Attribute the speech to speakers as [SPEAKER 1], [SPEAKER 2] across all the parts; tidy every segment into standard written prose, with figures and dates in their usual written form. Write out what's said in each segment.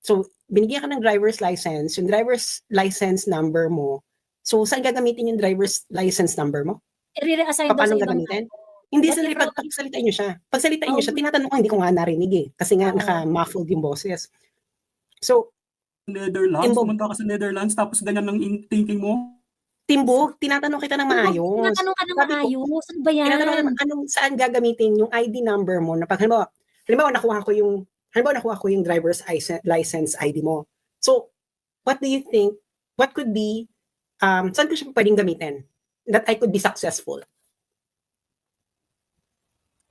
[SPEAKER 1] So, binigyan ka ng driver's license, yung driver's license number mo, so saan gagamitin yung driver's license number mo?
[SPEAKER 2] I-re-assign daw
[SPEAKER 1] Paano
[SPEAKER 2] sa ibang
[SPEAKER 1] gagamitin?
[SPEAKER 2] tao.
[SPEAKER 1] Hindi
[SPEAKER 2] What
[SPEAKER 1] sa
[SPEAKER 2] if
[SPEAKER 1] pagsalitain niyo siya. Pagsalitain niyo siya,
[SPEAKER 2] Oo.
[SPEAKER 1] tinatanong ko, hindi ko nga narinig eh. Kasi nga
[SPEAKER 2] Oo.
[SPEAKER 1] naka-muffled yung boses. So,
[SPEAKER 3] Netherlands,
[SPEAKER 1] Timbog,
[SPEAKER 3] pumunta ka sa Netherlands tapos ganyan lang in thinking mo?
[SPEAKER 1] Timbog, tinatanong kita ng
[SPEAKER 2] Timbog,
[SPEAKER 1] maayos.
[SPEAKER 2] tinatanong ka ng
[SPEAKER 1] Sabi ko,
[SPEAKER 2] maayos. Ano ba
[SPEAKER 1] tinatanong ko
[SPEAKER 2] yan?
[SPEAKER 1] naman, anong saan gagamitin yung ID number mo na pag halimbawa nakuha ko yung driver's license ID mo. So, what do you think, what could be, saan ko siya pwedeng gamitin that I could be successful?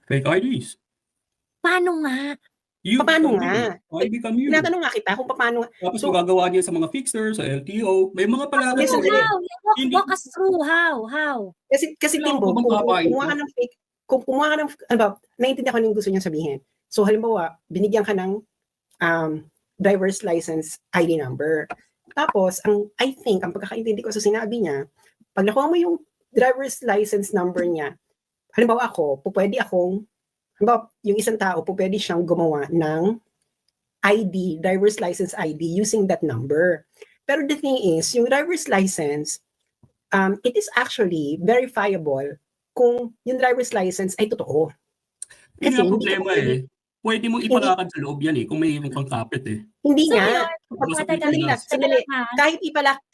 [SPEAKER 3] Fake IDs.
[SPEAKER 2] Paano nga?
[SPEAKER 3] You
[SPEAKER 1] Paano
[SPEAKER 3] become
[SPEAKER 1] nga?
[SPEAKER 3] you. I become you.
[SPEAKER 1] Tinatanong nga kita kung paano.
[SPEAKER 3] Tapos
[SPEAKER 1] So,
[SPEAKER 3] magagawa niya sa mga fixer, sa LTO. May mga palagi.
[SPEAKER 1] Listen,
[SPEAKER 2] How?
[SPEAKER 3] Hindi-
[SPEAKER 2] Walk us through. How?
[SPEAKER 1] kasi
[SPEAKER 3] Kailangan
[SPEAKER 1] Timbog,
[SPEAKER 3] ko bang papain
[SPEAKER 1] kumuha
[SPEAKER 3] ko?
[SPEAKER 1] ka ng fake, kung kumuha ka ng, ano ba, naiintindihan ko yung gusto niya sabihin. So, halimbawa, binigyan ka ng driver's license ID number. Tapos, I think, ang pagkakaintindi ko sa sinabi niya, pag nakuha mo yung driver's license number niya, halimbawa halimbawa, yung isang tao, pwede siyang gumawa ng ID, driver's license ID, using that number. Pero the thing is, yung driver's license, it is actually verifiable kung yung driver's license ay totoo.
[SPEAKER 3] Yun
[SPEAKER 1] Kasi
[SPEAKER 3] ang
[SPEAKER 1] hindi ka
[SPEAKER 3] problema
[SPEAKER 1] pwede,
[SPEAKER 3] Pwede mong ipalakad sa loob yan kung may iyong kang kapit
[SPEAKER 1] hindi
[SPEAKER 2] So,
[SPEAKER 1] nga.
[SPEAKER 2] yun.
[SPEAKER 3] Teka lang.
[SPEAKER 1] Sandali.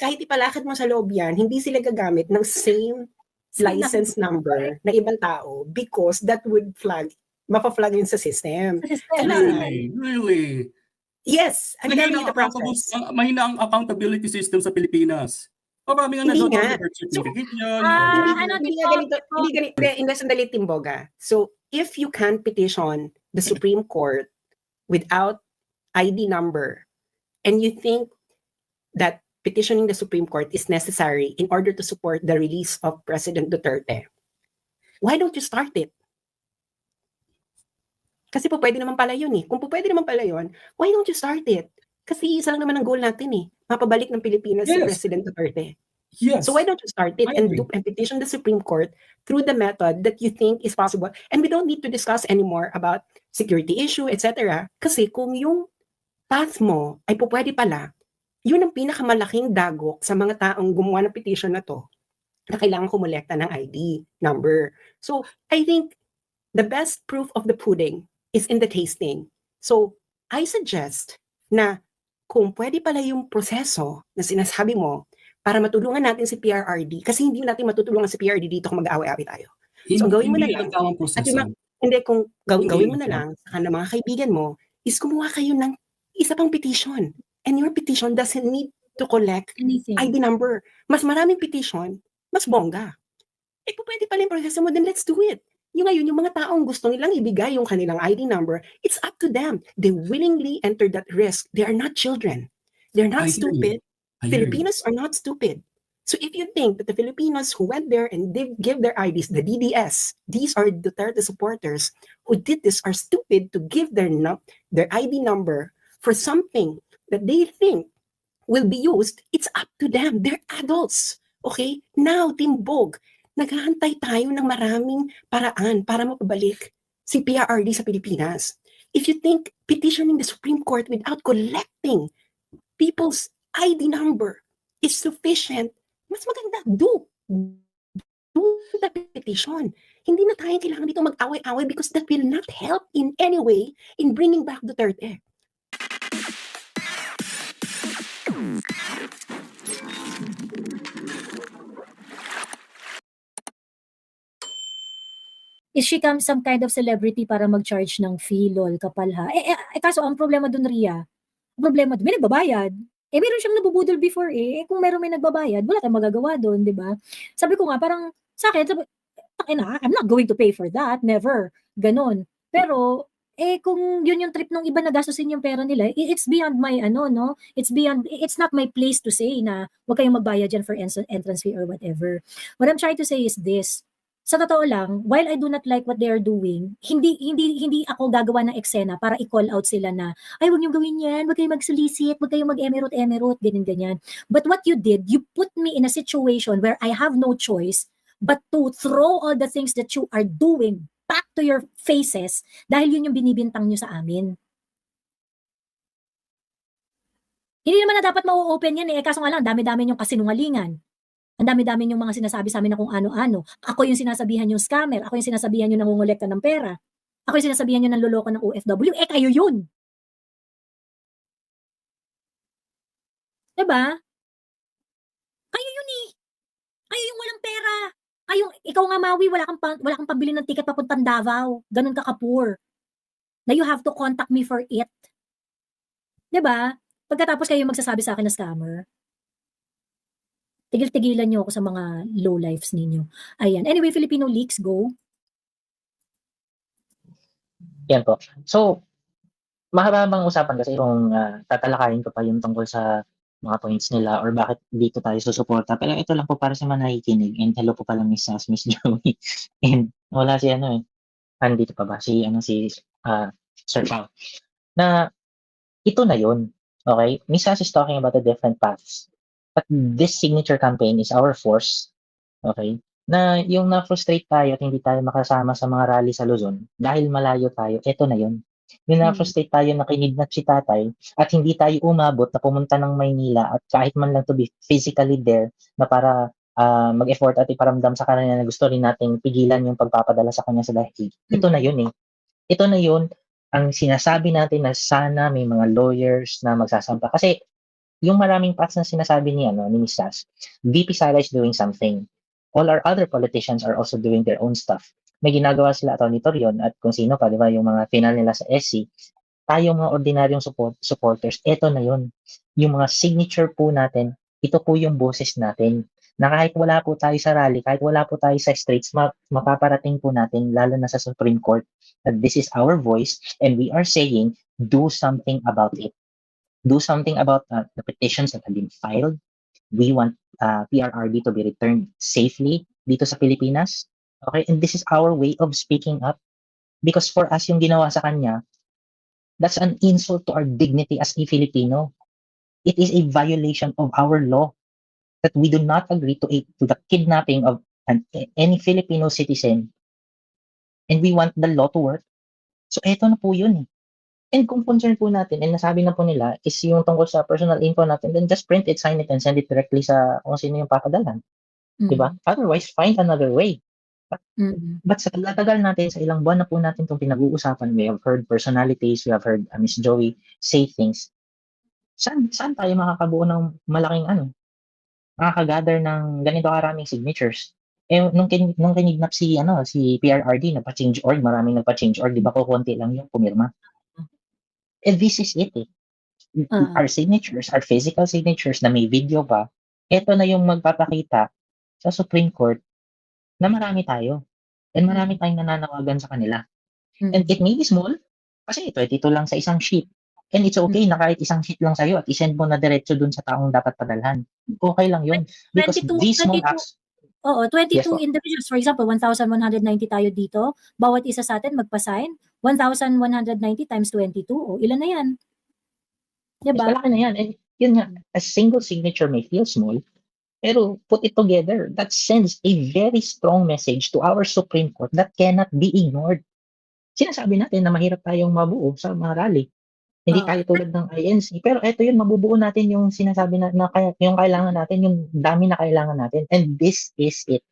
[SPEAKER 1] Kahit ipalakad mo sa loob yan, hindi sila gagamit ng same license number ng ibang tao because that would mapa-flag yun sa system.
[SPEAKER 3] Really?
[SPEAKER 1] Yes, I'm telling you the process.
[SPEAKER 3] Mahina ang accountability system sa Pilipinas. Marami nga
[SPEAKER 1] Hindi
[SPEAKER 3] nandun
[SPEAKER 1] nga.
[SPEAKER 3] sa birth certificate yan.
[SPEAKER 1] Hindi nga ganito. Hindi, sandali, Timboga. So, if you can petition the Supreme Court without ID number, and you think that petitioning the Supreme Court is necessary in order to support the release of President Duterte, why don't you start it? Kasi po pwede naman pala yun eh. Kung po pwede naman pala yun, why don't you start it? Kasi isa lang naman ang goal natin eh. Mapabalik ng Pilipinas si
[SPEAKER 3] Yes.
[SPEAKER 1] President Duterte.
[SPEAKER 3] Yes.
[SPEAKER 1] So why don't you start it
[SPEAKER 3] I
[SPEAKER 1] and
[SPEAKER 3] agree.
[SPEAKER 1] petition the Supreme Court through the method that you think is possible? And we don't need to discuss anymore about security issue, etc. Kasi kung yung path mo ay po pwede pala, yun ang pinakamalaking dagok sa mga taong gumawa ng petition na to na kailangan kumolekta ng ID number. So I think the best proof of the pudding is in the tasting. So I suggest na kung pwede pala yung proseso na sinasabi mo para matulungan natin si PRRD, kasi hindi natin matutulungan si PRRD dito kung mag-aaway-away tayo. So, ang gawin mo na
[SPEAKER 3] Hindi
[SPEAKER 1] lang,
[SPEAKER 3] ang tamang proseso.
[SPEAKER 1] hindi, kung gawin mo
[SPEAKER 3] Hindi
[SPEAKER 1] na lang sa mga kaibigan mo, is kumuha kayo ng isa pang petition. And your petition doesn't need to collect
[SPEAKER 2] Anything.
[SPEAKER 1] ID number. Mas maraming petition, mas bongga. Eh, kung pwede pala yung proseso mo, then let's do it. Yung ngayon, yung mga taong gusto nilang ibigay yung kanilang ID number, it's up to them. They willingly enter that risk. They are not children. They're not
[SPEAKER 3] I hear you.
[SPEAKER 1] stupid.
[SPEAKER 3] I hear you.
[SPEAKER 1] Filipinos are not stupid. So if you think that the Filipinos who went there and they give their IDs, the DDS, these are Duterte supporters who did this, are stupid to give their ID number for something that they think will be used, it's up to them. They're adults. Okay? Now, Timbog, naghahantay tayo ng maraming paraan para mapabalik si PRRD sa Pilipinas. If you think petitioning the Supreme Court without collecting people's ID number is sufficient, mas maganda, do the petition. Hindi na tayo kailangan dito mag-away-away because that will not help in any way in bringing back Duterte.
[SPEAKER 2] Is she some kind of celebrity para mag-charge ng fee, lol, kapal ha? Kaso ang problema dun, Ria, may nagbabayad. Meron siyang nabubudol before kung meron may nagbabayad, wala tayong magagawa doon, di ba? Sabi ko nga, parang, sa akin, I'm not going to pay for that, never. Ganon. Pero, kung yun yung trip ng iba na gastusin yung pera nila, it's beyond my, it's not my place to say na huwag kayong magbayad dyan for entrance fee or whatever. What I'm trying to say is this, sa totoo lang, while I do not like what they are doing, hindi ako gagawa ng eksena para i-call out sila na, ay, huwag niyong gawin yan, huwag kayong mag-solicit, huwag kayong mag-emerot, ganyan. But what you did, you put me in a situation where I have no choice but to throw all the things that you are doing back to your faces dahil yun yung binibintang nyo sa amin. Hindi naman na dapat mau-open yan eh, kaso nga lang, dami-dami yung kasinungalingan. Ang dami-dami yung mga sinasabi sa amin na kung ano-ano. Ako yung sinasabihan yung scammer, ako yung sinasabihan yung nangungulekta ng pera, ako yung sinasabihan yung nanloloko ng OFW, eh kayo yun. Diba? Kayo yun eh. Kayo yung walang pera. Ikaw nga Maui, wala kang pambili ng ticket papuntang Davao. Ganun ka ka-poor. Na you have to contact me for it. Diba? Pagkatapos kayo magsasabi sa akin na scammer, tigil-tigilan niyo ako sa mga low lives ninyo. Ayan. Anyway, Filipino Leaks, go.
[SPEAKER 4] Yan po. So, mahabang usapan kasi kung tatalakayin ko pa yung tungkol sa mga points nila or bakit dito tayo susuporta. Pero ito lang po para sa mga nakikinig. And hello po pala Miss Sas, Miss Joey. And wala si andito pa ba? Si Sir Pao. Na ito na yun. Okay? Miss Sas is talking about the different paths. But this signature campaign is our force. Okay? Na yung na-frustrate tayo at hindi tayo makasama sa mga rally sa Luzon dahil malayo tayo, ito na yun. Yung na-frustrate tayo na kinidnap si tatay at hindi tayo umabot na pumunta ng Maynila at kahit man lang to be physically there na para mag-effort at iparamdam sa kanya na gusto rin nating pigilan yung pagpapadala sa kanya sa dahig. Ito na yun eh. Ito na yun ang sinasabi natin na sana may mga lawyers na magsasampa. Kasi yung maraming paths na sinasabi ni Miss Sas, VP Sara is doing something. All our other politicians are also doing their own stuff. May ginagawa sila Atty. Torion at kung sino pa, di ba, yung mga final nila sa SC. Tayong mga ordinaryong supporters, eto na yun. Yung mga signature po natin, ito po yung boses natin. Na kahit wala po tayo sa rally, kahit wala po tayo sa streets, mapaparating po natin, lalo na sa Supreme Court, that this is our voice and we are saying, do something about it. Do something about the petitions that have been filed. We want PRRD to be returned safely dito sa Pilipinas. Okay? And this is our way of speaking up. Because for us, yung ginawa sa kanya, that's an insult to our dignity as a Filipino. It is a violation of our law that we do not agree to the kidnapping of any Filipino citizen. And we want the law to work. So eto na po yun eh. And kung concern po natin, and nasabi na po nila, is yung tungkol sa personal info natin, then just print it, sign it, and send it directly sa kung sino yung papadalan. Diba? Otherwise, find another way. But sa tagal natin, sa ilang buwan na po natin itong pinag-uusapan, we have heard personalities, we have heard Miss Joey say things. Saan tayo makakabuo ng malaking makakagather ng ganito karaming signatures? Eh, nung kinidnap si PRRD, nagpa-change org, maraming nagpa-change org, di ba ko konti lang yung pumirma? And this is it eh. Our signatures, our physical signatures na may video pa, ito na yung magpapakita sa Supreme Court na marami tayo. And marami tayong nananawagan sa kanila. And it may be small, kasi 22 lang sa isang sheet. And it's okay na kahit isang sheet lang sa'yo at isend mo na diretso dun sa taong dapat padalhan. Okay lang yun. Because these small acts...
[SPEAKER 2] Oo, 22
[SPEAKER 4] Yes,
[SPEAKER 2] individuals. For example, 1,190 tayo dito. Bawat isa sa atin magpa-sign. 1,190 times 22. O, ilan na yan? Diba?
[SPEAKER 4] Malaki na yan. And yun nga, a single signature may feel small, pero put it together, that sends a very strong message to our Supreme Court that cannot be ignored. Sinasabi natin na mahirap tayong mabuo sa mga rally. Hindi tayo tulad ng INC. Pero eto yun, mabubuo natin yung sinasabi na yung kailangan natin, yung dami na kailangan natin. And this is it.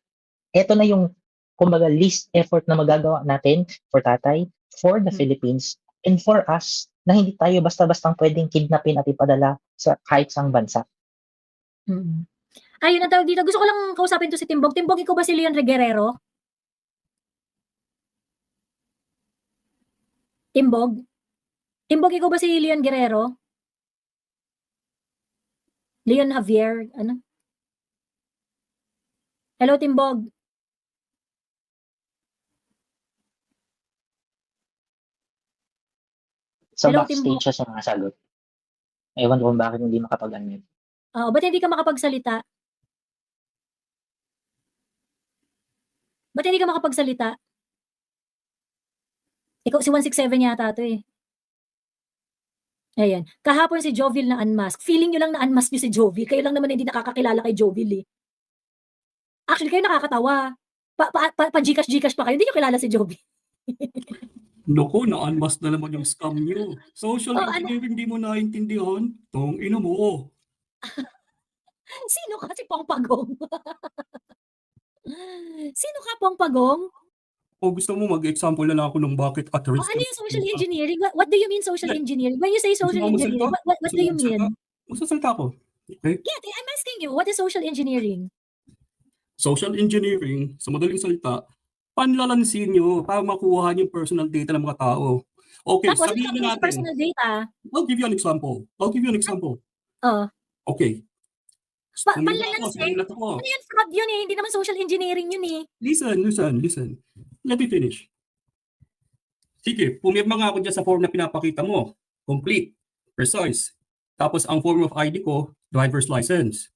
[SPEAKER 4] Eto na yung, kumbaga, least effort na magagawa natin for tatay, for the Philippines, and for us, na hindi tayo basta-bastang pwedeng kidnapin at ipadala sa kahit sang bansa.
[SPEAKER 2] Ayun ang tawag dito. Gusto ko lang kausapin to si Timbog. Timbog, ikaw ba si Leon Guerrero? Timbog? Timbog, ikaw ba si Leon Guerrero? Leon Javier? Ano? Hello, Timbog.
[SPEAKER 4] Sa
[SPEAKER 2] Hello,
[SPEAKER 4] backstage
[SPEAKER 2] Timbog.
[SPEAKER 4] siya sumasagot. Ewan ko kung bakit hindi makapag-unmute.
[SPEAKER 2] Ba't hindi ka makapagsalita? Ba't hindi ka makapagsalita? Ikaw, si 167 yata ito eh. Ayan. Kahapon si Jovil na unmask. Feeling nyo lang na unmask nyo si Jovil. Kayo lang naman hindi nakakakilala kay Jovil eh. Actually, kayo nakakatawa. Pa-Gcash pa kayo. Hindi nyo kilala si Jovil.
[SPEAKER 3] Naku, na-unmask na naman yung scam niyo. Social
[SPEAKER 2] Oh, ano?
[SPEAKER 3] engineering di mo naintindihan? Tong ina mo.
[SPEAKER 2] Sino ka si Pongpagong? Sino ka, Pongpagong?
[SPEAKER 3] O gusto mo mag-example na lang ako ng bakit at
[SPEAKER 2] Oh,
[SPEAKER 3] risk
[SPEAKER 2] ano
[SPEAKER 3] ang
[SPEAKER 2] yung social
[SPEAKER 3] pagpunta?
[SPEAKER 2] engineering? What do you mean social
[SPEAKER 3] Hindi.
[SPEAKER 2] engineering? When you say
[SPEAKER 3] Gusto
[SPEAKER 2] social
[SPEAKER 3] mo
[SPEAKER 2] engineering,
[SPEAKER 3] magsalita?
[SPEAKER 2] what
[SPEAKER 3] Gusto
[SPEAKER 2] do
[SPEAKER 3] mo
[SPEAKER 2] you
[SPEAKER 3] magsalita?
[SPEAKER 2] mean?
[SPEAKER 3] Magsasalita ako. Okay?
[SPEAKER 2] Yeah, I'm asking you, what is social engineering?
[SPEAKER 3] Social engineering, sa madaling salita, panlalansin nyo para makuha yung personal data ng mga tao. Okay,
[SPEAKER 2] Tapos,
[SPEAKER 3] sabihin
[SPEAKER 2] ano
[SPEAKER 3] na
[SPEAKER 2] sa
[SPEAKER 3] natin.
[SPEAKER 2] personal data?
[SPEAKER 3] I'll give you an example.
[SPEAKER 2] Oh,
[SPEAKER 3] Okay.
[SPEAKER 2] panlalansin?
[SPEAKER 3] Sumilat ako.
[SPEAKER 2] Ano yun? Fraud yun eh. Hindi naman social engineering yun eh.
[SPEAKER 3] Listen. Let me finish. Sige, pumirma nga ako dyan sa form na pinapakita mo. Complete, precise. Tapos ang form of ID ko, driver's license.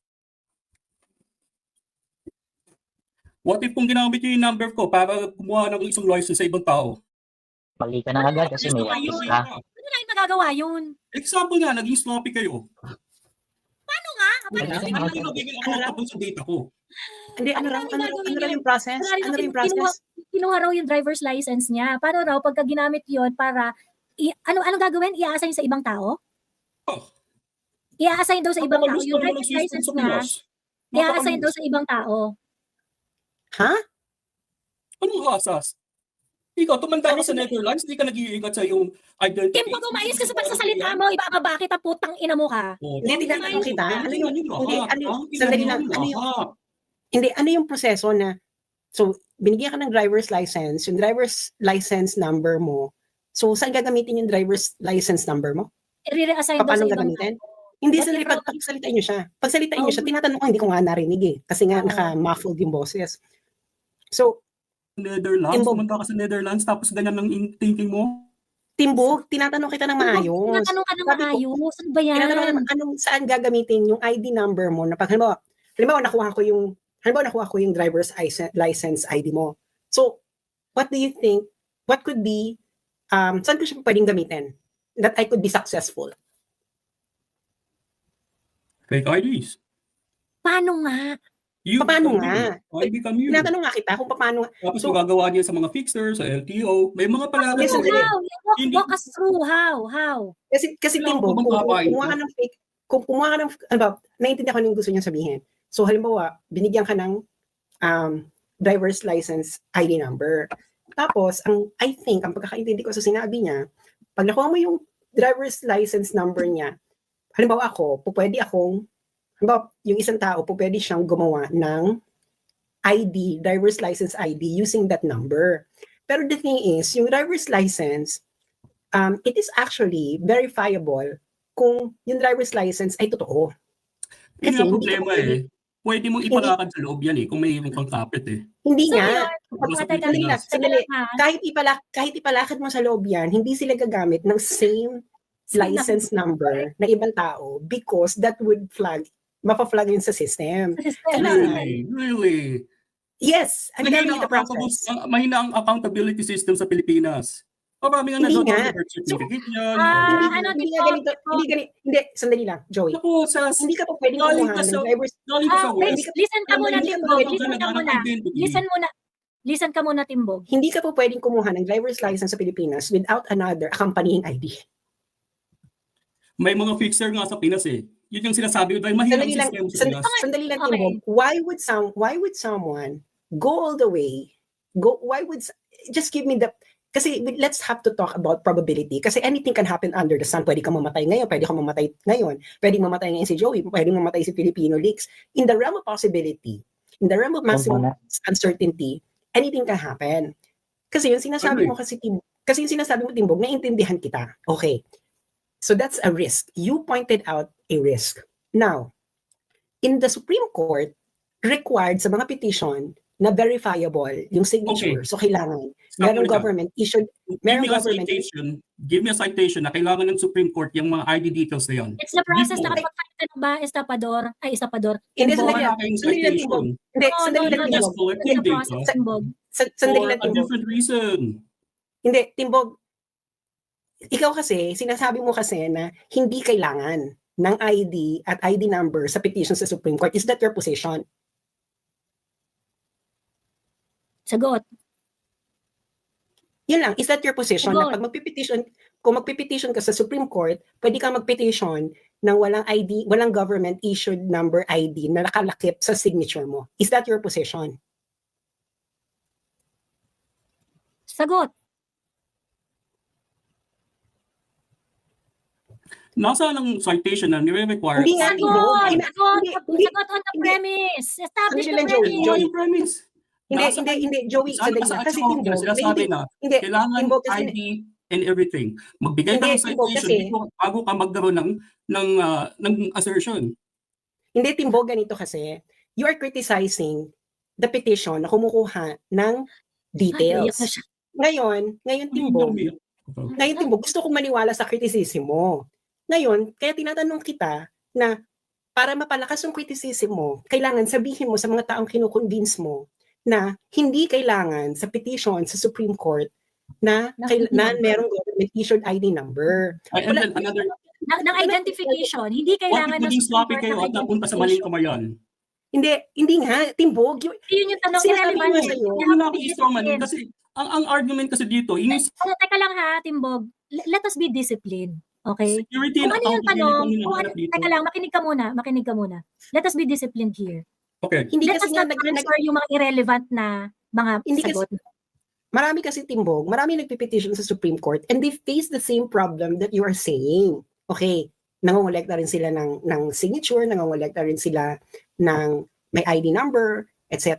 [SPEAKER 3] What if kung ginamit nyo yung number ko para kumuha ng isang license sa ibang tao?
[SPEAKER 4] Mali ka na agad kasi may access ka.
[SPEAKER 2] Ano na yung magagawa yun?
[SPEAKER 3] Example nga, naging sloppy kayo.
[SPEAKER 2] Paano nga?
[SPEAKER 4] Wala
[SPEAKER 3] Ano
[SPEAKER 4] ka
[SPEAKER 3] na
[SPEAKER 4] na
[SPEAKER 3] yung magiging accountable sa data ko?
[SPEAKER 1] Hindi,
[SPEAKER 2] Ano
[SPEAKER 1] ano
[SPEAKER 2] gagawin
[SPEAKER 1] raw
[SPEAKER 2] niya?
[SPEAKER 1] yung process?
[SPEAKER 2] Wala rin
[SPEAKER 1] Ano raw yung
[SPEAKER 2] kinuha,
[SPEAKER 1] process?
[SPEAKER 2] kinuha raw yung driver's license niya. Paano raw pagka ginamit yun para, ano gagawin? I-assign sa ibang tao?
[SPEAKER 3] Oh,
[SPEAKER 2] I-assign daw sa ibang tao.
[SPEAKER 3] napakalustan
[SPEAKER 2] Yung
[SPEAKER 3] naman ng
[SPEAKER 2] driver's
[SPEAKER 3] system
[SPEAKER 2] license
[SPEAKER 3] sa
[SPEAKER 2] niya,
[SPEAKER 3] Pinas.
[SPEAKER 2] i-assign daw
[SPEAKER 3] Napakalus.
[SPEAKER 2] sa ibang tao.
[SPEAKER 1] Ha?
[SPEAKER 3] Anong asas? Ikaw, tumanda
[SPEAKER 1] Ano
[SPEAKER 3] ka sa
[SPEAKER 1] sila-
[SPEAKER 3] Netherlands, hindi ka nag-iingat sa iyong identity.
[SPEAKER 2] Kim, pag umayos ka sa pagsasalita mo, iba ka bakit ang putang ina mo ka?
[SPEAKER 1] Hindi, tinatanong kita. Ano yung, sandali lang, ano yung proseso na, so, binigyan ka ng driver's license, yung driver's license number mo, so, saan gagamitin yung driver's license number mo?
[SPEAKER 2] I-reassign daw sa
[SPEAKER 1] Paano
[SPEAKER 2] ibang
[SPEAKER 1] gagamitin?
[SPEAKER 2] tao.
[SPEAKER 1] Hindi,
[SPEAKER 2] What
[SPEAKER 1] sandali,
[SPEAKER 2] if raw-
[SPEAKER 1] pagsalitain nyo siya. Pagsalitain nyo siya, tinatanong ko, hindi ko nga narinig eh. Kasi nga,
[SPEAKER 2] Oo.
[SPEAKER 1] naka-muffled yung boses. So,
[SPEAKER 3] Netherlands,
[SPEAKER 1] Timbog.
[SPEAKER 3] tumanda ka sa Netherlands, tapos ganyan lang thinking mo?
[SPEAKER 1] Timbog, tinatanong kita ng maayos.
[SPEAKER 2] Tinatanong ka ng
[SPEAKER 1] Sabi ko,
[SPEAKER 2] maayos. Ano ba yan?
[SPEAKER 1] tinatanong ka naman, saan gagamitin yung ID number mo na pag, halimbawa nakuha ko yung driver's license ID mo. So, what do you think, what could be, saan ko siya pwedeng gamitin that I could be successful?
[SPEAKER 3] Fake IDs.
[SPEAKER 2] Paano nga?
[SPEAKER 3] You
[SPEAKER 1] Paano
[SPEAKER 3] become
[SPEAKER 1] nga?
[SPEAKER 3] you. I become you.
[SPEAKER 1] Tinatanong nga kita kung paano.
[SPEAKER 3] Tapos
[SPEAKER 1] So,
[SPEAKER 3] magagawa niya sa mga fixers, sa LTO. May mga
[SPEAKER 1] Yes,
[SPEAKER 3] palalaro.
[SPEAKER 1] sir.
[SPEAKER 2] How?
[SPEAKER 3] Hindi-
[SPEAKER 2] Walk us through. How?
[SPEAKER 1] Kasi
[SPEAKER 3] Kailangan
[SPEAKER 1] Timbog,
[SPEAKER 3] ko bang
[SPEAKER 1] kung
[SPEAKER 3] papain
[SPEAKER 1] kumuha
[SPEAKER 3] ko?
[SPEAKER 1] ka ng fake, kung kumuha ka ng, naiintindihan ko yung gusto niya sabihin. So, halimbawa, binigyan ka ng driver's license ID number. Tapos, I think, ang pagkakaintindi ko sa sinabi niya, pag nakuha mo yung driver's license number niya, halimbawa halimbawa, yung isang tao, pwede siyang gumawa ng ID, driver's license ID using that number. Pero the thing is, yung driver's license, it is actually verifiable kung yung driver's license ay totoo.
[SPEAKER 3] Yun
[SPEAKER 1] Kasi
[SPEAKER 3] ang
[SPEAKER 1] hindi ka
[SPEAKER 3] problema
[SPEAKER 1] pwede-
[SPEAKER 3] eh. Pwede mong ipalakad sa loob yan eh, kung may kang kapit eh.
[SPEAKER 1] Hindi
[SPEAKER 2] So,
[SPEAKER 1] nga.
[SPEAKER 2] yun.
[SPEAKER 3] Basta
[SPEAKER 2] Teka,
[SPEAKER 3] Pilipinas.
[SPEAKER 1] Sandali.
[SPEAKER 2] ha?
[SPEAKER 1] Kahit ipalakad mo sa loob yan, hindi sila gagamit ng same license number ng ibang tao because that would mapa-flag yun sa system.
[SPEAKER 3] Really?
[SPEAKER 1] Yes, I'm telling you the
[SPEAKER 3] Mahina ang accountability system sa Pilipinas. Marami nga
[SPEAKER 1] Hindi
[SPEAKER 3] nanonood
[SPEAKER 1] nga.
[SPEAKER 3] ng birth certificate yan.
[SPEAKER 1] Hindi, sandali lang, Joey.
[SPEAKER 3] Naku,
[SPEAKER 1] Hindi ka pa pwedeng
[SPEAKER 3] galing
[SPEAKER 1] kumuha
[SPEAKER 3] ka
[SPEAKER 1] ng
[SPEAKER 3] sa-
[SPEAKER 1] driver's
[SPEAKER 3] galing ka sa West.
[SPEAKER 2] Listen ka muna,
[SPEAKER 3] Hindi ka
[SPEAKER 2] Timbog.
[SPEAKER 3] dapat
[SPEAKER 2] Listen ka
[SPEAKER 3] naghanap
[SPEAKER 2] muna.
[SPEAKER 3] ng identity.
[SPEAKER 2] Listen ka muna, Timbog.
[SPEAKER 1] Hindi ka pa pwedeng kumuha ng driver's license sa Pilipinas without another accompanying ID.
[SPEAKER 3] May mga fixer nga sa Pinas eh. Yun yung sinasabi ko dahil mahina ang
[SPEAKER 1] Sandali lang,
[SPEAKER 3] system sa Pinas.
[SPEAKER 1] sandali lang,
[SPEAKER 2] Okay.
[SPEAKER 1] Timbog. Why would someone go all the way? Just give me the, kasi let's have to talk about probability. Kasi anything can happen under the sun. Pwede kang mamatay ngayon, pwede kang mamatay ngayon, pwede mamatay ngayon si Joey, pwede mamatay si Filipino Leaks. In the realm of possibility, in the realm of maximum uncertainty, anything can happen. Kasi yung sinasabi mo Timbog, naiintindihan kita. Okay. So that's a risk. You pointed out a risk. Now, in the Supreme Court, required sa mga petition na verifiable yung signature.
[SPEAKER 3] Okay.
[SPEAKER 1] So kailangan
[SPEAKER 3] Stop
[SPEAKER 1] merong
[SPEAKER 3] muna ka.
[SPEAKER 1] government issued,
[SPEAKER 3] Give me a citation na kailangan ng Supreme Court yung mga ID details na yan.
[SPEAKER 2] It's the process na
[SPEAKER 3] Before.
[SPEAKER 2] kapag ka ba, Estapador.
[SPEAKER 1] Hindi,
[SPEAKER 2] Timbog.
[SPEAKER 1] sandali lang.
[SPEAKER 3] Wala kayong
[SPEAKER 1] Sandali lang,
[SPEAKER 3] citation.
[SPEAKER 1] Timbog. Hindi, sandali lang,
[SPEAKER 3] You're
[SPEAKER 1] Timbog.
[SPEAKER 3] just
[SPEAKER 2] It's
[SPEAKER 3] collecting
[SPEAKER 2] the process,
[SPEAKER 3] data
[SPEAKER 2] Timbog.
[SPEAKER 1] Sandali
[SPEAKER 3] for
[SPEAKER 1] lang,
[SPEAKER 3] a
[SPEAKER 1] Timbog.
[SPEAKER 3] different reason.
[SPEAKER 1] Hindi, Timbog. Ikaw kasi, sinasabi mo kasi na hindi kailangan ng ID at ID number sa petition sa Supreme Court. Is that your position?
[SPEAKER 2] Sagot.
[SPEAKER 1] Yun lang, is that your position? Na
[SPEAKER 2] Sagot.
[SPEAKER 1] pag kung magpipetition ka sa Supreme Court, pwede kang magpetition ng walang ID, walang government issued number ID na nakalakip sa signature mo. Is that your position?
[SPEAKER 2] Sagot.
[SPEAKER 3] Nasa ng citation na nire-require.
[SPEAKER 1] Hindi nga,
[SPEAKER 2] Sagot.
[SPEAKER 1] Hindi,
[SPEAKER 2] Sagot.
[SPEAKER 1] hindi.
[SPEAKER 2] Sagot on the
[SPEAKER 1] Hindi.
[SPEAKER 2] premise. Establish
[SPEAKER 1] Sandali
[SPEAKER 2] the
[SPEAKER 1] lang, Joey.
[SPEAKER 2] premise.
[SPEAKER 3] Ano yung premise?
[SPEAKER 1] Hindi, Joey, sandali
[SPEAKER 3] Sa
[SPEAKER 1] lang. Kasi
[SPEAKER 3] Action
[SPEAKER 1] Timbog,
[SPEAKER 3] sinasabi na
[SPEAKER 1] hindi,
[SPEAKER 3] kailangan
[SPEAKER 1] Timbog, kasi,
[SPEAKER 3] ID and everything. Magbigay ka
[SPEAKER 1] Hindi,
[SPEAKER 3] ng
[SPEAKER 1] Timbog,
[SPEAKER 3] citation
[SPEAKER 1] kasi-
[SPEAKER 3] bago ka magkaroon ng assertion.
[SPEAKER 1] hindi, Timbog, ganito kasi, you are criticizing the petition na kumukuha ng
[SPEAKER 2] Ay, iyak na
[SPEAKER 1] details.
[SPEAKER 2] siya.
[SPEAKER 1] Ngayon, Timbog, gusto kong maniwala sa criticism mo. Ngayon, kaya tinatanong kita na para mapalakas yung criticism mo, kailangan sabihin mo sa mga taong kinukonvince mo na hindi kailangan sa petition sa Supreme Court na,
[SPEAKER 2] ID
[SPEAKER 1] na
[SPEAKER 2] number.
[SPEAKER 1] merong government issued ID number.
[SPEAKER 3] And then another,
[SPEAKER 2] Ng identification. Hindi
[SPEAKER 3] what
[SPEAKER 2] kailangan
[SPEAKER 3] if
[SPEAKER 2] ng
[SPEAKER 3] naging sloppy
[SPEAKER 2] Supreme
[SPEAKER 3] kayo
[SPEAKER 2] Court
[SPEAKER 3] at
[SPEAKER 2] ng
[SPEAKER 3] napunta sa maling
[SPEAKER 2] identification.
[SPEAKER 3] kamayan?
[SPEAKER 1] Hindi nga, Timbog.
[SPEAKER 2] Yun yung tanong.
[SPEAKER 1] Sinasabi
[SPEAKER 2] Irrelevant.
[SPEAKER 1] ko sa'yo,
[SPEAKER 2] You
[SPEAKER 3] Huwag
[SPEAKER 2] have
[SPEAKER 3] mo na
[SPEAKER 2] to
[SPEAKER 3] ako
[SPEAKER 2] be
[SPEAKER 3] i-strawman
[SPEAKER 2] disciplined.
[SPEAKER 3] kasi ang argument kasi dito, yung
[SPEAKER 2] Teka lang ha, Timbog. Let us be disciplined. Okay?
[SPEAKER 3] security
[SPEAKER 2] Kung
[SPEAKER 3] and
[SPEAKER 2] ano yung tanong,
[SPEAKER 3] accountability
[SPEAKER 2] kung ano,
[SPEAKER 3] hinahanap dito.
[SPEAKER 2] teka lang, makinig ka muna. Let us be disciplined here.
[SPEAKER 3] Okay.
[SPEAKER 1] hindi
[SPEAKER 2] Let
[SPEAKER 1] kasi
[SPEAKER 2] us
[SPEAKER 1] nga
[SPEAKER 2] not answer yung mga irrelevant na mga
[SPEAKER 1] Hindi kasi-
[SPEAKER 2] sagot.
[SPEAKER 1] marami kasi Timbog, marami nagpipetition sa Supreme Court and they face the same problem that you are saying. Okay, nangongolekta rin sila ng signature, nangongolekta rin sila ng may ID number, etc.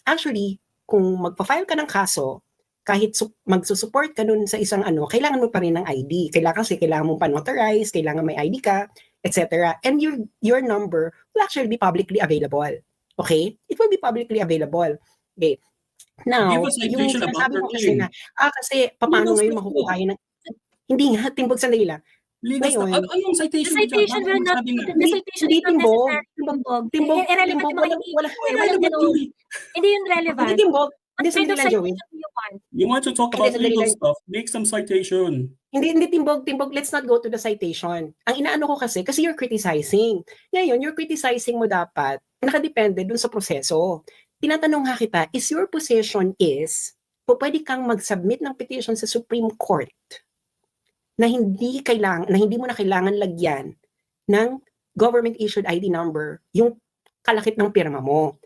[SPEAKER 1] Actually, kung magpa-file ka ng kaso, kahit magsusupport ka nun sa isang kailangan mo pa rin ng ID. Kailangan mo pa-notarize, kailangan may ID ka, etc. And your number will actually be publicly available. Okay? It will be publicly available. Okay. Now,
[SPEAKER 3] Give us
[SPEAKER 1] yung
[SPEAKER 3] citation about
[SPEAKER 1] sinasabi
[SPEAKER 3] your
[SPEAKER 1] mo kasi
[SPEAKER 3] claim.
[SPEAKER 1] na, kasi paano
[SPEAKER 3] Legal
[SPEAKER 1] ngayon
[SPEAKER 3] stuff
[SPEAKER 1] makukuha
[SPEAKER 3] po.
[SPEAKER 1] yun hindi nga, Timbog, sandali lang.
[SPEAKER 3] Legal stuff.
[SPEAKER 1] Ngayon,
[SPEAKER 3] Anong
[SPEAKER 2] The
[SPEAKER 3] citation?
[SPEAKER 2] citation will not, the citation is not
[SPEAKER 1] Timbog.
[SPEAKER 2] necessary, Timbog.
[SPEAKER 1] Timbog,
[SPEAKER 2] Irrelevant yung mga
[SPEAKER 1] wala
[SPEAKER 3] Irrelevant, Joey.
[SPEAKER 2] Hindi yun relevant.
[SPEAKER 1] Hindi, Timbog.
[SPEAKER 2] What
[SPEAKER 1] Hindi,
[SPEAKER 2] kind
[SPEAKER 1] sandali
[SPEAKER 2] of
[SPEAKER 1] lang, Joey.
[SPEAKER 2] citation do you want?
[SPEAKER 3] You want to talk
[SPEAKER 1] Hindi,
[SPEAKER 3] about
[SPEAKER 1] sandali
[SPEAKER 3] legal
[SPEAKER 1] lang.
[SPEAKER 3] stuff, make some citation.
[SPEAKER 1] Hindi, Timbog, let's not go to the citation. Ang inaano ko kasi you're criticizing. Ngayon, you're criticizing mo dapat, nakadepende dun sa proseso. Tinatanong nga kita, is your position pwede kang mag-submit ng petition sa Supreme Court na hindi mo na kailangan lagyan ng government issued ID number yung kalakip ng pirma mo.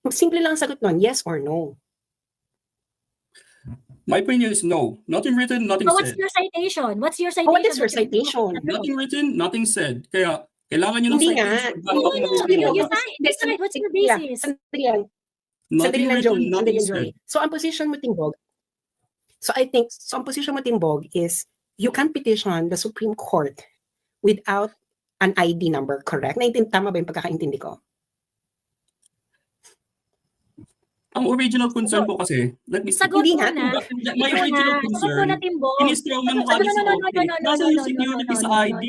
[SPEAKER 1] Simple lang ang sagot nun, yes or no.
[SPEAKER 3] My opinion is no. Nothing written, nothing
[SPEAKER 2] So what's
[SPEAKER 3] said.
[SPEAKER 2] your citation? What's your citation?
[SPEAKER 1] What is your citation?
[SPEAKER 3] Nothing written, nothing said. Kaya, kailangan nyo ng
[SPEAKER 1] Hindi nga.
[SPEAKER 3] citation.
[SPEAKER 2] No, no, no.
[SPEAKER 1] Timbog,
[SPEAKER 2] You decide. What's your basis?
[SPEAKER 1] Sandali lang,
[SPEAKER 3] Nothing
[SPEAKER 1] Joey.
[SPEAKER 3] written,
[SPEAKER 1] Sandali
[SPEAKER 3] nothing
[SPEAKER 1] lang, Joey.
[SPEAKER 3] said.
[SPEAKER 1] So, ang position mo, Timbog, is you can petition the Supreme Court without an ID number, correct? Tama ba yung pagkakaintindi ko?
[SPEAKER 3] Ang original concern ko kasi, let me
[SPEAKER 2] Sagot
[SPEAKER 1] Hindi
[SPEAKER 2] mo
[SPEAKER 1] nga,
[SPEAKER 2] na.
[SPEAKER 3] My original
[SPEAKER 2] Sagot mo
[SPEAKER 3] concern,
[SPEAKER 2] na, Timbog.
[SPEAKER 3] in-strawman mo kagad sa office. Nasa yung security sa ID.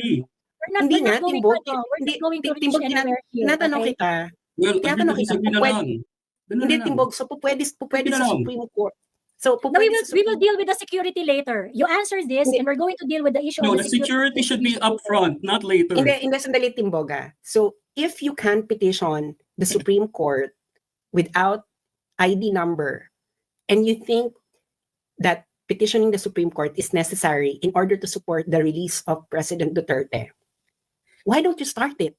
[SPEAKER 1] Hindi nga, Timbog.
[SPEAKER 2] We're not going to reach
[SPEAKER 1] Timbog,
[SPEAKER 2] anywhere here.
[SPEAKER 1] tinatanong
[SPEAKER 2] Okay?
[SPEAKER 1] kita.
[SPEAKER 3] Well,
[SPEAKER 1] Tinatanong
[SPEAKER 3] agree to
[SPEAKER 1] kita,
[SPEAKER 3] disagree na lang. Ganun
[SPEAKER 1] Hindi,
[SPEAKER 3] na lang.
[SPEAKER 1] Timbog. So, pwede
[SPEAKER 3] Sige na
[SPEAKER 1] sa
[SPEAKER 3] lang.
[SPEAKER 1] Supreme Court. So,
[SPEAKER 2] No, we
[SPEAKER 1] pwede sa
[SPEAKER 2] will
[SPEAKER 1] Supreme
[SPEAKER 2] deal with the security later. You answer this,
[SPEAKER 1] Hindi.
[SPEAKER 2] and we're going to deal with the issue
[SPEAKER 3] No,
[SPEAKER 2] of
[SPEAKER 3] the security should be up front, not later.
[SPEAKER 1] Hindi, sandali, Timboga. So, if you can petition the Supreme Court without ID number, and you think that petitioning the Supreme Court is necessary in order to support the release of President Duterte, why don't you start it?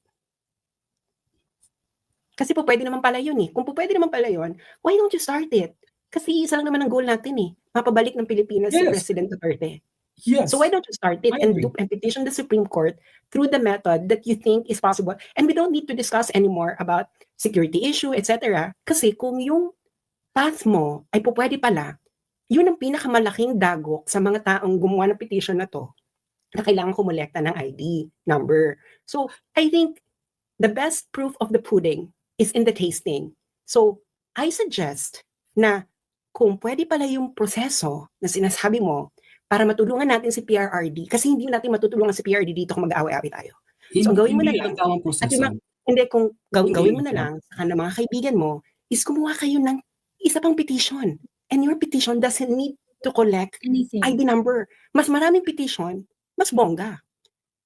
[SPEAKER 1] Kasi po pwede naman pala yun eh. Kung po pwede naman pala yun, why don't you start it? Kasi isa lang naman ang goal natin eh. Mapabalik ng Pilipinas si
[SPEAKER 3] Yes.
[SPEAKER 1] President Duterte.
[SPEAKER 3] Yes.
[SPEAKER 1] So why don't you start it
[SPEAKER 3] I
[SPEAKER 1] and
[SPEAKER 3] agree.
[SPEAKER 1] and petition the Supreme Court through the method that you think is possible? And we don't need to discuss anymore about security issue, etc. Kasi kung yung path mo ay pwede pala, yun ang pinakamalaking dagok sa mga taong gumawa ng petition na to na kailangan kumolekta ng ID number. So I think the best proof of the pudding is in the tasting. So I suggest na kung pwede pala yung proseso na sinasabi mo para matulungan natin si PRRD, kasi hindi natin matutulungan si PRRD dito kung mag-aaway-away tayo. So, gawin mo na
[SPEAKER 3] Hindi
[SPEAKER 1] lang.
[SPEAKER 3] ang tamang
[SPEAKER 1] At
[SPEAKER 3] proseso.
[SPEAKER 1] hindi, kung
[SPEAKER 3] Hindi
[SPEAKER 1] gawin mo
[SPEAKER 3] yun.
[SPEAKER 1] na lang sa ng mga kaibigan mo, is kumuha kayo ng isa pang petition. And your petition doesn't need to collect
[SPEAKER 2] anything.
[SPEAKER 1] ID number. Mas maraming petition, mas bongga.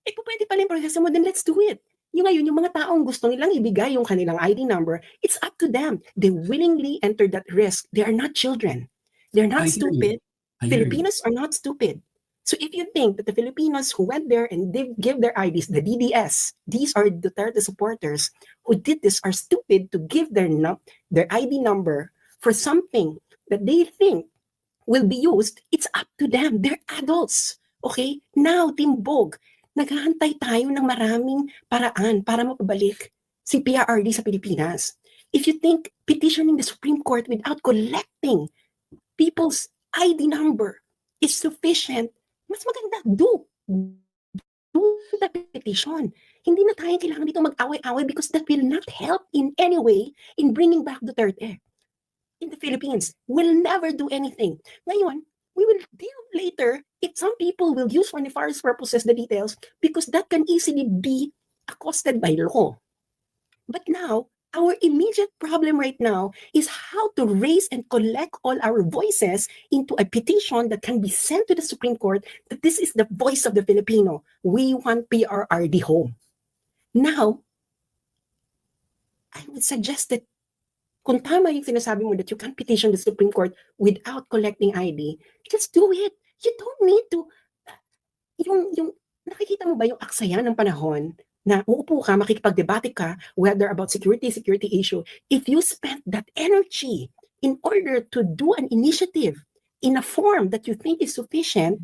[SPEAKER 1] Kung pwede pala yung proseso mo, then let's do it. Yung ngayon, yung mga taong gusto nilang ibigay yung kanilang ID number, it's up to them. They willingly enter that risk. They are not children. They're not
[SPEAKER 3] I hear you.
[SPEAKER 1] stupid.
[SPEAKER 3] I I hear you.
[SPEAKER 1] Filipinos are not stupid. So if you think that the Filipinos who went there and give their IDs, the DDS, these are Duterte supporters who did this are stupid to give their ID number for something that they think will be used, it's up to them. They're adults. Okay? Now, Timbog, naghahantay tayo ng maraming paraan para mapabalik si PRRD sa Pilipinas. If you think petitioning the Supreme Court without collecting people's ID number is sufficient, mas maganda, do the petition. Hindi na tayo kailangan dito mag-away-away because that will not help in any way in bringing back Duterte in the Philippines. Will never do anything. Ngayon, we will deal later if some people will use for nefarious purposes the details because that can easily be accosted by law. But now, our immediate problem right now is how to raise and collect all our voices into a petition that can be sent to the Supreme Court that this is the voice of the Filipino. We want PRRD home. Now, I would suggest that kung tama yung sinasabi mo that you can petition the Supreme Court without collecting ID, just do it. You don't need to, yung nakikita mo ba yung aksayan ng panahon na uupo ka, makikipagdebate ka, whether about security issue, if you spend that energy in order to do an initiative in a form that you think is sufficient,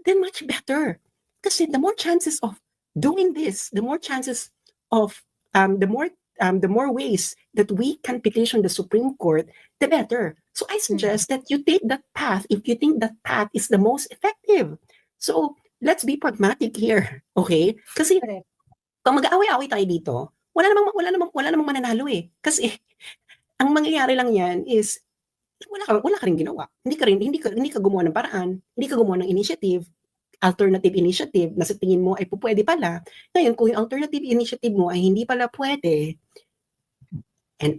[SPEAKER 1] then much better. Kasi the more chances of doing this, the more chances of, the more ways that we can petition the Supreme Court, the better. So I suggest that you take that path if you think that path is the most effective. So let's be pragmatic here, okay? Kasi
[SPEAKER 2] Correct.
[SPEAKER 1] pag mag-aaway-away tayo dito, wala namang mananalo eh. Kasi ang mangyayari lang yan is wala ka rin ginawa. Hindi ka gumawa ng paraan, hindi ka gumawa ng initiative, alternative initiative na sa tingin mo ay pwede pala. Ngayon, kung yung alternative initiative mo ay hindi pala pwede,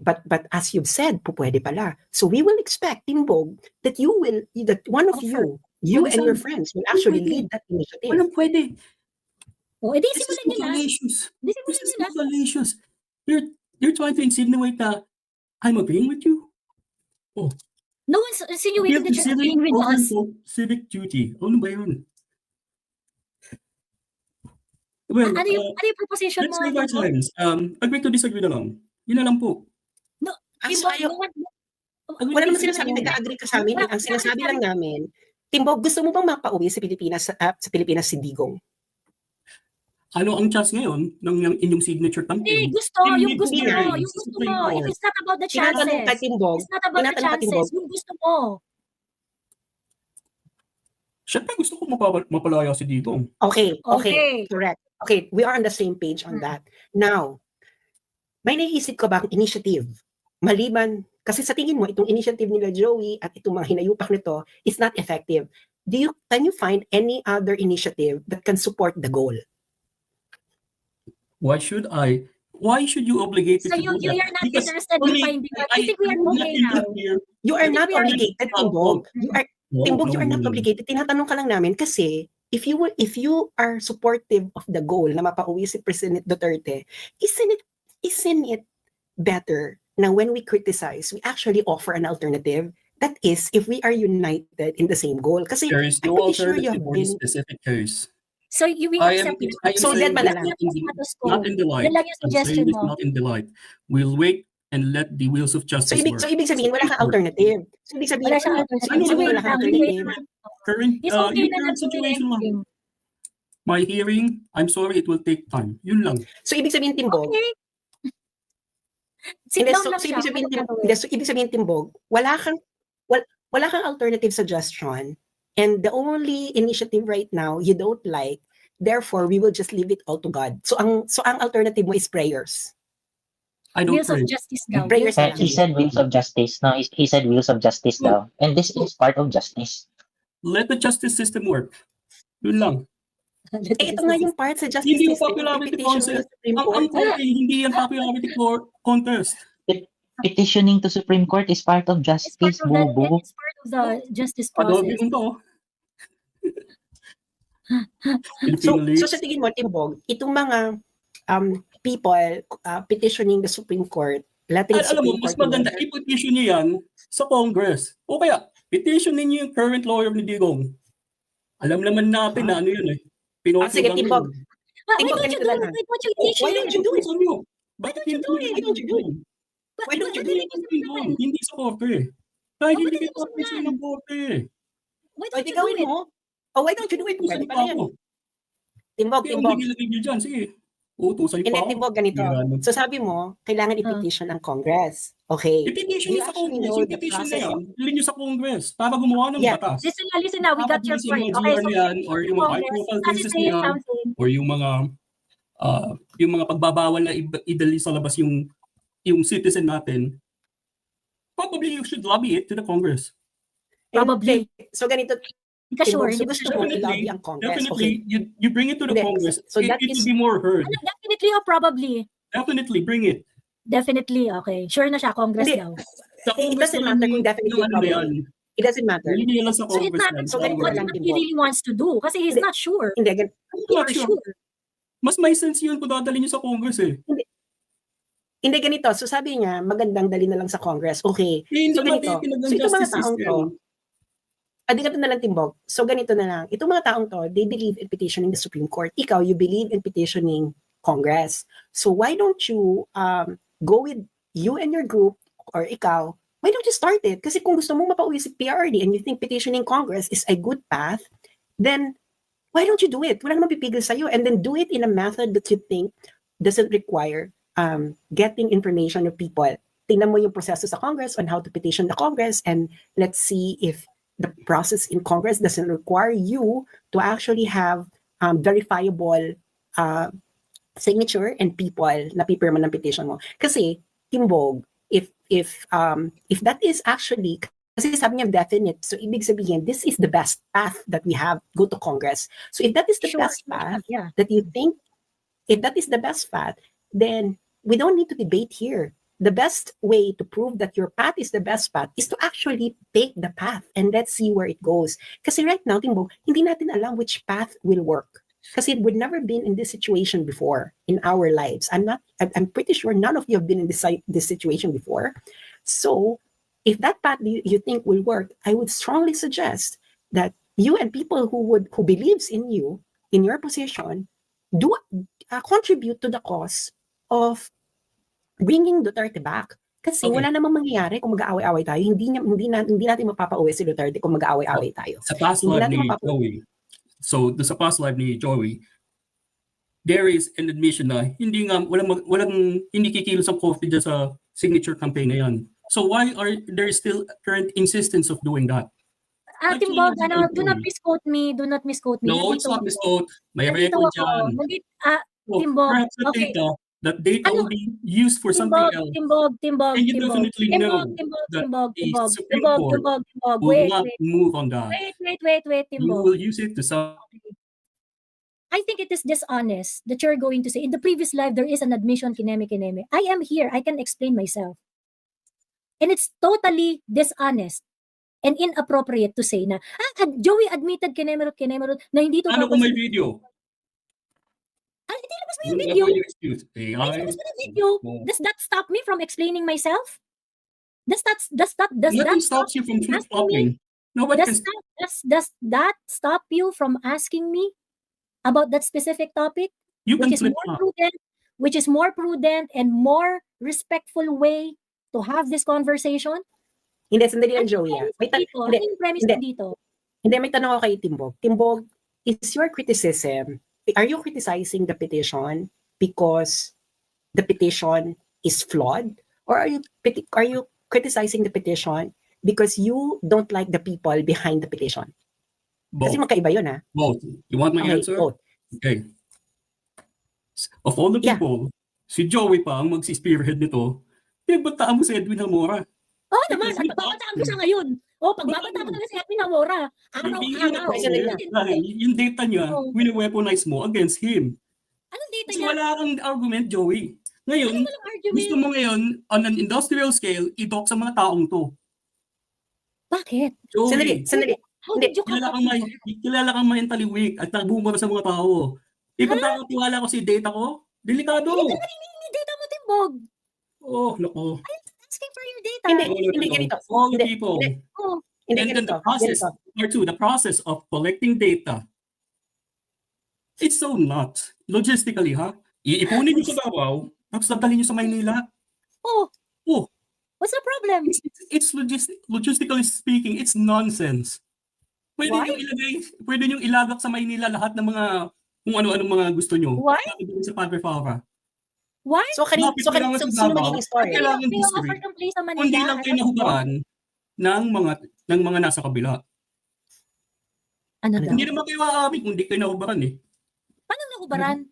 [SPEAKER 1] but as you've said, pwede pala. So we will expect, Timbog, that one of you and your friends will actually lead that initiative.
[SPEAKER 3] Walang pwede.
[SPEAKER 2] O, edi
[SPEAKER 3] This is
[SPEAKER 2] simulan nyo na.
[SPEAKER 3] fallacious.
[SPEAKER 2] This
[SPEAKER 3] This is fallacious. You're trying to insinuate that I'm agreeing with you.
[SPEAKER 2] No one's insinuating that you're agreeing with us.
[SPEAKER 3] Civic duty. Ano ba yun? Well,
[SPEAKER 2] Ano yung proposition
[SPEAKER 3] let's
[SPEAKER 2] mo?
[SPEAKER 3] save our times. Agree to disagree na lang. Yun na lang po.
[SPEAKER 1] So wala naman sinasabi nag-agree ka sa amin. Ang sinasabi lang namin, Timbog, gusto mo bang mapauwi sa Pilipinas si Digong?
[SPEAKER 3] Ano ang chance ngayon ng inyong signature campaign?
[SPEAKER 2] Gusto mo. If
[SPEAKER 3] Court.
[SPEAKER 2] it's not about the
[SPEAKER 1] Tinatanong ka,
[SPEAKER 2] chances.
[SPEAKER 1] Timbog.
[SPEAKER 2] It's not about the
[SPEAKER 1] Tinatanong ka,
[SPEAKER 2] chances.
[SPEAKER 1] Timbog.
[SPEAKER 2] Yung gusto mo.
[SPEAKER 3] Siyempre gusto ko mapalaya si Digong.
[SPEAKER 1] Okay.
[SPEAKER 2] Okay.
[SPEAKER 1] Correct. Okay, we are on the same page on that. Now, may naisip ka bang initiative? Maliban, kasi sa tingin mo, itong initiative nila Joey at itong mga hinayupak nito is not effective. Can you find any other initiative that can support the goal?
[SPEAKER 3] Why should you obligate me
[SPEAKER 2] So
[SPEAKER 3] to do
[SPEAKER 2] you're
[SPEAKER 3] that?
[SPEAKER 2] not
[SPEAKER 3] Because
[SPEAKER 2] interested in finding that. I think we are okay now.
[SPEAKER 1] You are
[SPEAKER 2] I think
[SPEAKER 1] not
[SPEAKER 2] we are-
[SPEAKER 1] obligated, Timbog. Timbog, you are not obligated. Tinatanong ka lang namin kasi if you are supportive of the goal na mapauwi si President Duterte, isn't it better na when we criticize, we actually offer an alternative? That is, if we are united in the same goal. Kasi
[SPEAKER 3] There is
[SPEAKER 1] I'm
[SPEAKER 3] no
[SPEAKER 1] pretty sure you
[SPEAKER 3] alternative
[SPEAKER 1] have
[SPEAKER 3] for this
[SPEAKER 1] been...
[SPEAKER 3] specific case.
[SPEAKER 2] So you will
[SPEAKER 3] I am
[SPEAKER 2] accept it.
[SPEAKER 3] saying
[SPEAKER 1] So then,
[SPEAKER 3] this
[SPEAKER 1] malala.
[SPEAKER 3] not in the light.
[SPEAKER 2] Yan lang yung
[SPEAKER 3] I'm saying
[SPEAKER 2] suggestion
[SPEAKER 3] this
[SPEAKER 2] mo.
[SPEAKER 3] not in the light. We'll wait and let the wheels of justice work.
[SPEAKER 1] So ibig sabihin, wala kang alternative. So ibig sabihin,
[SPEAKER 2] Wala siyang alternative.
[SPEAKER 1] wala kang alternative.
[SPEAKER 3] Current,
[SPEAKER 2] It's okay
[SPEAKER 3] yung
[SPEAKER 2] na
[SPEAKER 3] current
[SPEAKER 2] not doing
[SPEAKER 3] situation lang.
[SPEAKER 2] anything.
[SPEAKER 3] My hearing, I'm sorry, it will take time. Yun lang.
[SPEAKER 1] So ibig sabihin, Timbog,
[SPEAKER 2] Okay. Sit
[SPEAKER 1] Hindi,
[SPEAKER 2] down
[SPEAKER 1] so
[SPEAKER 2] lang siya.
[SPEAKER 1] ibig sabihin, Timbog, wala kang alternative suggestion, and the only initiative right now you don't like, therefore we will just leave it all to God. So ang alternative mo is prayers.
[SPEAKER 3] I don't
[SPEAKER 2] Wheels of
[SPEAKER 3] pray.
[SPEAKER 2] justice daw.
[SPEAKER 1] Prayers
[SPEAKER 4] And he said wheels of justice. No, he said wheels of justice daw. And this is part of justice.
[SPEAKER 3] Let the justice system work. Yun lang.
[SPEAKER 1] Ito nga yung part sa justice
[SPEAKER 3] Hindi yung
[SPEAKER 1] system,
[SPEAKER 3] popularity
[SPEAKER 1] petition
[SPEAKER 3] contest.
[SPEAKER 1] sa Supreme
[SPEAKER 3] Ang
[SPEAKER 1] Court.
[SPEAKER 3] korte, hindi yan popularity contest.
[SPEAKER 4] Petitioning to Supreme Court is part of
[SPEAKER 2] It's part
[SPEAKER 4] justice,
[SPEAKER 2] of the
[SPEAKER 4] bubu.
[SPEAKER 2] it's part of the justice
[SPEAKER 3] Adobe
[SPEAKER 2] process.
[SPEAKER 3] mo to.
[SPEAKER 1] So
[SPEAKER 3] Filipino
[SPEAKER 1] sa tingin mo, Timbog, itong mga people petitioning the Supreme Court, letting the
[SPEAKER 3] alam mo,
[SPEAKER 1] Supreme
[SPEAKER 3] mas
[SPEAKER 1] Court
[SPEAKER 3] maganda i-petition niyo yan sa Congress. O kaya, petition ninyo yung current lawyer ni Digong. Alam naman natin na ano yun eh. Pinotong
[SPEAKER 1] sige,
[SPEAKER 3] lang
[SPEAKER 1] Timbog.
[SPEAKER 3] yun.
[SPEAKER 2] Why
[SPEAKER 1] Tingnan
[SPEAKER 2] don't you
[SPEAKER 1] ganito
[SPEAKER 2] do
[SPEAKER 1] na
[SPEAKER 2] it?
[SPEAKER 1] lang.
[SPEAKER 2] Why don't you
[SPEAKER 1] Why
[SPEAKER 2] initiate?
[SPEAKER 1] don't you do it?
[SPEAKER 3] Utusan nyo.
[SPEAKER 2] Why
[SPEAKER 3] Bakit
[SPEAKER 2] don't you
[SPEAKER 3] hindi
[SPEAKER 2] do it?
[SPEAKER 1] Why don't you do it? Why don't you do it?
[SPEAKER 3] Hindi sa korte eh. Kahit
[SPEAKER 2] Oh,
[SPEAKER 3] hindi
[SPEAKER 2] ba't
[SPEAKER 3] kayo
[SPEAKER 2] hindi mo
[SPEAKER 3] papasya
[SPEAKER 2] sundan?
[SPEAKER 3] ng korte eh.
[SPEAKER 2] Why
[SPEAKER 1] O,
[SPEAKER 2] don't
[SPEAKER 1] di
[SPEAKER 2] you do
[SPEAKER 1] gawin
[SPEAKER 2] it?
[SPEAKER 1] mo. O, why don't you do it?
[SPEAKER 3] Utusan
[SPEAKER 1] Pwede
[SPEAKER 3] pa
[SPEAKER 1] pala
[SPEAKER 3] ako.
[SPEAKER 1] yan. Timbog,
[SPEAKER 3] Kaya
[SPEAKER 1] Timbog.
[SPEAKER 3] magigilagay nyo dyan. Sige. Utusan nyo
[SPEAKER 1] Hindi,
[SPEAKER 3] pa ako.
[SPEAKER 1] Timbog, ganito.
[SPEAKER 3] Yan.
[SPEAKER 1] So sabi mo, kailangan i-petition ang Congress. Okay.
[SPEAKER 3] I-petition
[SPEAKER 1] You
[SPEAKER 3] nyo sa
[SPEAKER 1] actually
[SPEAKER 3] Congress.
[SPEAKER 1] know
[SPEAKER 3] Yung
[SPEAKER 1] the
[SPEAKER 3] petition na
[SPEAKER 1] process
[SPEAKER 3] yan,
[SPEAKER 1] of-
[SPEAKER 3] ilin nyo sa Congress para gumawa ng
[SPEAKER 1] Yeah.
[SPEAKER 3] batas.
[SPEAKER 2] Listen now, we got your
[SPEAKER 3] Tapos
[SPEAKER 2] point.
[SPEAKER 3] yung mga
[SPEAKER 2] Okay,
[SPEAKER 3] GR
[SPEAKER 2] so
[SPEAKER 3] na yan, or yung mga high
[SPEAKER 2] Congress,
[SPEAKER 3] profile
[SPEAKER 2] kasi
[SPEAKER 3] cases na
[SPEAKER 2] saying
[SPEAKER 3] yan,
[SPEAKER 2] something.
[SPEAKER 3] or yung mga pagbabawal na idali sa labas yung citizen natin, probably you should lobby it to the Congress.
[SPEAKER 2] Probably.
[SPEAKER 1] Okay. So ganito,
[SPEAKER 2] Hindi ka sure,
[SPEAKER 1] Timbog, so
[SPEAKER 2] hindi ko
[SPEAKER 1] gusto
[SPEAKER 2] sure.
[SPEAKER 1] mo i-lobby ang Congress.
[SPEAKER 3] Definitely,
[SPEAKER 1] Okay.
[SPEAKER 3] you bring it to the
[SPEAKER 1] Hindi,
[SPEAKER 3] Congress,
[SPEAKER 1] so that
[SPEAKER 3] it will
[SPEAKER 1] is-
[SPEAKER 3] be more heard.
[SPEAKER 2] Ano, definitely or probably?
[SPEAKER 3] Definitely, bring it.
[SPEAKER 2] Definitely, okay. Sure na siya, Congress
[SPEAKER 1] Hindi.
[SPEAKER 2] daw.
[SPEAKER 3] Sa
[SPEAKER 1] It
[SPEAKER 3] Congress
[SPEAKER 1] doesn't
[SPEAKER 3] naman
[SPEAKER 1] matter kung
[SPEAKER 3] yung
[SPEAKER 1] definitely
[SPEAKER 3] ano na
[SPEAKER 1] probably.
[SPEAKER 3] yan.
[SPEAKER 1] It doesn't matter.
[SPEAKER 3] Hindi nila sa
[SPEAKER 2] So it
[SPEAKER 3] Congress
[SPEAKER 2] matters
[SPEAKER 3] yan.
[SPEAKER 1] So,
[SPEAKER 2] what
[SPEAKER 1] ganito na lang,
[SPEAKER 2] he
[SPEAKER 1] Timbog.
[SPEAKER 2] really wants to do. Kasi he's
[SPEAKER 1] Hindi.
[SPEAKER 2] not sure.
[SPEAKER 1] Hindi,
[SPEAKER 2] You are
[SPEAKER 3] Sure.
[SPEAKER 2] sure.
[SPEAKER 3] Mas may sense yun kung dadalhin nyo sa Congress eh.
[SPEAKER 1] hindi ganito. So sabi niya, magandang dali na lang sa Congress. Okay.
[SPEAKER 3] Hindi
[SPEAKER 1] So
[SPEAKER 3] ba
[SPEAKER 1] ganito.
[SPEAKER 3] pinag
[SPEAKER 1] So itong mga
[SPEAKER 3] justice
[SPEAKER 1] taong to,
[SPEAKER 3] system?
[SPEAKER 1] di ka na lang, Timbog. So ganito na lang. Itong mga taong to, they believe in petitioning the Supreme Court. Ikaw, you believe in petitioning Congress. So why don't you go with you and your group, or ikaw, why don't you start it? Kasi kung gusto mong mapauwi si PRD and you think petitioning Congress is a good path, then why don't you do it? Wala namang pipigil sa'yo. And then do it in a method that you think doesn't require getting information of people. Tingnan mo yung proseso sa Congress on how to petition the Congress, and let's see if the process in Congress doesn't require you to actually have verifiable signature and people na pipirma ng petition mo. Kasi, Timbog, if that is actually, kasi sabi niya definite, so ibig sabihin, this is the best path that we have, go to Congress. So if that is the
[SPEAKER 2] Sure,
[SPEAKER 1] best path
[SPEAKER 2] yeah.
[SPEAKER 1] that you think, if that is the best path, then we don't need to debate here. The best way to prove that your path is the best path is to actually take the path and let's see where it goes. Kasi right now, Timbog, hindi natin alam which path will work. Kasi we've never been in this situation before in our lives. I'm pretty sure none of you have been in this situation before. So if that path you think will work, I would strongly suggest that you and people who believes in you, in your position, do contribute to the cause of bringing Duterte back. Kasi
[SPEAKER 3] Okay.
[SPEAKER 1] wala namang mangyayari kung mag-aaway-away tayo. Hindi natin mapapauwi si Duterte kung mag-aaway-away tayo.
[SPEAKER 3] Sa past
[SPEAKER 1] Hindi
[SPEAKER 3] live
[SPEAKER 1] natin
[SPEAKER 3] ni
[SPEAKER 1] mapapauwi.
[SPEAKER 3] Joey, so sa past live ni Joey, there is an admission na walang hindi kikilos ang coffee dyan sa signature campaign na yan. So why are there still current insistence of doing that?
[SPEAKER 2] Timbog,
[SPEAKER 3] Actually,
[SPEAKER 2] do not misquote me. Do not misquote me.
[SPEAKER 3] No, it's not misquote. May
[SPEAKER 2] Nandito
[SPEAKER 3] record
[SPEAKER 2] ako.
[SPEAKER 3] dyan. So,
[SPEAKER 2] Timbog,
[SPEAKER 3] perhaps the
[SPEAKER 2] okay.
[SPEAKER 3] data
[SPEAKER 2] Ano?
[SPEAKER 3] will be used for something else.
[SPEAKER 2] Timbog.
[SPEAKER 3] And you definitely know that the Supreme Court will not move on that.
[SPEAKER 2] Wait,
[SPEAKER 3] You
[SPEAKER 2] Timbog.
[SPEAKER 3] will use it to some.
[SPEAKER 2] I think it is dishonest that you're going to say, in the previous live, there is an admission, kineme. I am here. I can explain myself. And it's totally dishonest and inappropriate to say na, Joey admitted kinemerot na hindi to
[SPEAKER 3] Ano kung may video?
[SPEAKER 2] Hindi labas mo yung
[SPEAKER 3] Yung
[SPEAKER 2] video.
[SPEAKER 3] FOI excuse.
[SPEAKER 2] Ay, labas mo yung video. Does that stop me from explaining myself? Does
[SPEAKER 3] Nothing
[SPEAKER 2] that
[SPEAKER 3] stops you from
[SPEAKER 2] asking me?
[SPEAKER 3] flip-flopping. Nobody can.
[SPEAKER 2] does that stop you from asking me about that specific topic?
[SPEAKER 3] You can
[SPEAKER 2] Which is
[SPEAKER 3] flip
[SPEAKER 2] more
[SPEAKER 3] flop.
[SPEAKER 2] prudent, which is more prudent and more respectful way to have this conversation?
[SPEAKER 1] Hindi, sandali lang,
[SPEAKER 2] Ano
[SPEAKER 1] Joey.
[SPEAKER 2] yung
[SPEAKER 1] May
[SPEAKER 2] premise dito? Ano yung premise
[SPEAKER 1] hindi.
[SPEAKER 2] dito?
[SPEAKER 1] Hindi, may tanong ako kay Timbog. Timbog, is your criticism, are you criticizing the petition because the petition is flawed? Or are you criticizing the petition because you don't like the people behind the petition? Kasi
[SPEAKER 3] Both.
[SPEAKER 1] magkaiba yun, ha?
[SPEAKER 3] Both. You want my
[SPEAKER 1] Okay,
[SPEAKER 3] answer?
[SPEAKER 1] both.
[SPEAKER 3] Okay. Of all the
[SPEAKER 1] Yeah.
[SPEAKER 3] people, si Joey pa ang mag-spearhead nito, pinagbataan mo si Edwin Zamora.
[SPEAKER 2] Oo naman,
[SPEAKER 3] Because
[SPEAKER 2] at pagbabataan ko siya ngayon. Pagbabataan ko na si Edwin Zamora. Araw-araw.
[SPEAKER 3] Yung data niya,
[SPEAKER 2] Oo.
[SPEAKER 3] wini-weaponize mo against him.
[SPEAKER 2] Anong data
[SPEAKER 3] Kasi
[SPEAKER 2] niya?
[SPEAKER 3] wala kang argument, Joey. Ngayon,
[SPEAKER 2] Ano walang argument?
[SPEAKER 3] gusto mo ngayon, on an industrial scale, i-dock sa mga taong to.
[SPEAKER 2] Bakit?
[SPEAKER 3] Joey,
[SPEAKER 1] Sandali.
[SPEAKER 2] How
[SPEAKER 1] Hindi,
[SPEAKER 2] did you come up with
[SPEAKER 3] kilala kang mentally weak at nagbumura sa mga tao. Ipagkakatiwala ko si data ko, delikado.
[SPEAKER 2] Hindi data mo, Timbog.
[SPEAKER 3] Oh, loko.
[SPEAKER 2] Asking for your data.
[SPEAKER 1] Hindi,
[SPEAKER 3] No,
[SPEAKER 1] hindi ganito.
[SPEAKER 3] All the
[SPEAKER 1] Hindi,
[SPEAKER 3] people.
[SPEAKER 1] hindi.
[SPEAKER 2] Oh,
[SPEAKER 1] Hindi,
[SPEAKER 3] And then
[SPEAKER 1] ganito,
[SPEAKER 3] the process,
[SPEAKER 1] ganito.
[SPEAKER 3] number two, the process of collecting data, it's so nuts. Logistically, ha? Iipunin nyo sa Davao, tapos dadalhin nyo sa Maynila.
[SPEAKER 2] Oh,
[SPEAKER 3] Oh,
[SPEAKER 2] what's the problem?
[SPEAKER 3] it's logistically speaking, it's nonsense. Pwede
[SPEAKER 2] Why?
[SPEAKER 3] nyo ilagay, pwede nyo ilagak sa Maynila lahat ng mga, kung ano-anong mga gusto nyo.
[SPEAKER 2] Why?
[SPEAKER 3] Sabi din sa Padre Fara.
[SPEAKER 2] Why?
[SPEAKER 1] So,
[SPEAKER 3] Lapit lang sa
[SPEAKER 1] sino
[SPEAKER 3] Davao,
[SPEAKER 1] magiging story?
[SPEAKER 3] kailangan
[SPEAKER 2] They
[SPEAKER 3] history.
[SPEAKER 2] offer ng place sa Manila.
[SPEAKER 3] Kundi lang kayo nahubaran ng mga nasa kabila.
[SPEAKER 2] Ano daw?
[SPEAKER 3] Hindi naman kayo aamin kung di kayo nahubaran eh.
[SPEAKER 2] Paano nahubaran?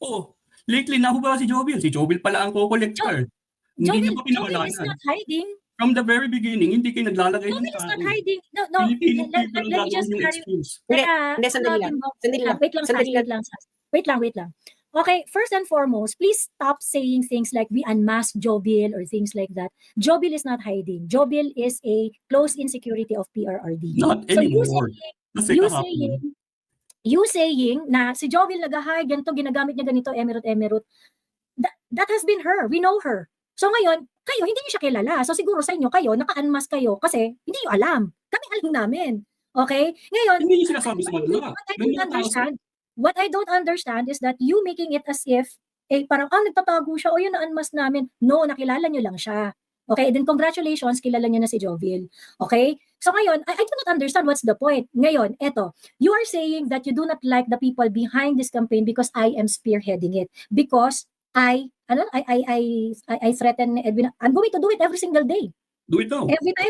[SPEAKER 3] Oh, lately nahubaran si Jobil. Si Jobil pala ang co-collector. Hindi niyo pa
[SPEAKER 2] Joel is
[SPEAKER 3] pinawalanan.
[SPEAKER 2] not hiding.
[SPEAKER 3] From the very beginning, hindi kayo naglalagay ng
[SPEAKER 2] Joel is not
[SPEAKER 3] tao.
[SPEAKER 2] hiding. No.
[SPEAKER 3] Filipino
[SPEAKER 2] Let
[SPEAKER 3] people ang
[SPEAKER 2] me just
[SPEAKER 3] gagawin yung
[SPEAKER 2] clarify.
[SPEAKER 3] excuse.
[SPEAKER 1] Hindi, sandali lang. Sandali lang.
[SPEAKER 2] Wait lang, Sas.
[SPEAKER 1] Sandali lang.
[SPEAKER 2] Wait lang. Okay, first and foremost, please stop saying things like we unmask Jobil or things like that. Jobil is not hiding. Jobil is a close-in security of PRRD.
[SPEAKER 3] Not
[SPEAKER 2] So
[SPEAKER 3] anymore. Kasi kahapon.
[SPEAKER 2] you saying na si Jobil nag-hide, ganito, ginagamit niya ganito, emerald, that has been her. We know her. So ngayon, kayo, hindi niyo siya kilala. So siguro sa inyo, kayo, naka-unmask kayo kasi hindi niyo alam. Kami alam namin. Okay? Ngayon,
[SPEAKER 3] Hindi niyo sinasabi sa madla.
[SPEAKER 2] what I don't understand is that you making it as if, parang, nagtatago siya, o yun, na-unmask namin. No, nakilala niyo lang siya. Okay, then congratulations, kilala niyo na si Jovel. Okay? So ngayon, I do not understand what's the point. Ngayon, eto, you are saying that you do not like the people behind this campaign because I am spearheading it. Because I threaten Edwin, I'm going to do it every single day.
[SPEAKER 3] Do it now.